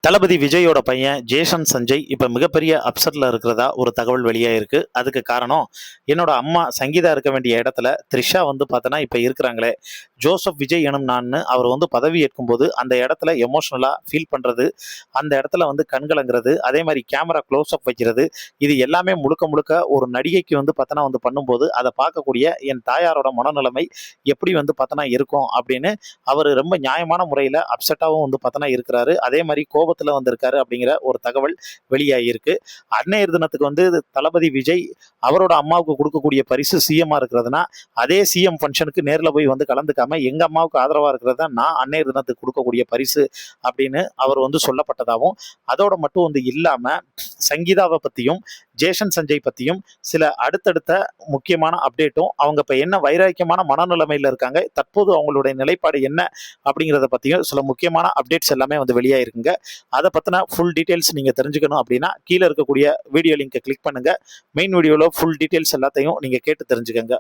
தளபதி விஜயோட பையன் ஜேசன் சஞ்சய் இப்போ மிகப்பெரிய அப்செட்டில் இருக்கிறதா ஒரு தகவல் வெளியாயிருக்கு. அதுக்கு காரணம், என்னோட அம்மா சங்கீதா இருக்க வேண்டிய இடத்துல த்ரிஷா வந்து பார்த்தோன்னா இப்போ இருக்கிறாங்களே, ஜோசப் விஜய் எனும் நான்னு அவர் வந்து பதவி ஏற்கும்போது அந்த இடத்துல எமோஷ்னலாக ஃபீல் பண்ணுறது, அந்த இடத்துல வந்து கண்கலங்கிறது, அதே மாதிரி கேமரா க்ளோஸ்அப் வைக்கிறது, இது எல்லாமே முழுக்க முழுக்க ஒரு நடிகைக்கு வந்து பார்த்தோன்னா வந்து பண்ணும்போது அதை பார்க்கக்கூடிய என் தாயாரோட மனநிலைமை எப்படி வந்து பார்த்தோன்னா இருக்கும் அப்படின்னு அவர் ரொம்ப நியாயமான முறையில் அப்செட்டாகவும் வந்து பார்த்தோன்னா இருக்கிறாரு. அதே மாதிரி கோபத்தில் வந்திருக்காரு அப்படிங்கிற ஒரு தகவல் வெளியாகியிருக்கு. அன்னையர் தினத்துக்கு வந்து தளபதி விஜய் அவரோட அம்மாவுக்கு கொடுக்கக்கூடிய பரிசு சிஎம்மா இருக்கிறதுனா, அதே சிஎம் ஃபங்க்ஷனுக்கு நேரில் போய் வந்து கலந்துக்காம எங்க அம்மாவுக்கு ஆதரவாக இருக்கிறது தான் நான் அன்னையர் தினத்துக்கு கொடுக்கக்கூடிய பரிசு அப்படின்னு அவர் வந்து சொல்லப்பட்டதாகவும், அதோட மட்டும் வந்து இல்லாம சங்கீதாவை பற்றியும் ஜேசன் சஞ்சய் பற்றியும் சில அடுத்தடுத்த முக்கியமான அப்டேட்டும், அவங்க இப்போ என்ன வைராக்கியமான மனநிலைமையில் இருக்காங்க, தற்போது அவங்களுடைய நிலைப்பாடு என்ன அப்படிங்கிறத பற்றியும் சில முக்கியமான அப்டேட்ஸ் எல்லாமே வந்து வெளியாயிருக்குங்க. அதை பற்றின ஃபுல் டீட்டெயில்ஸ் நீங்கள் தெரிஞ்சுக்கணும் அப்படின்னா கீழே இருக்கக்கூடிய வீடியோ லிங்கை கிளிக் பண்ணுங்கள். மெயின் வீடியோவில் ஃபுல் டீட்டெயில்ஸ் எல்லாத்தையும் நீங்கள் கேட்டு தெரிஞ்சுக்கங்க.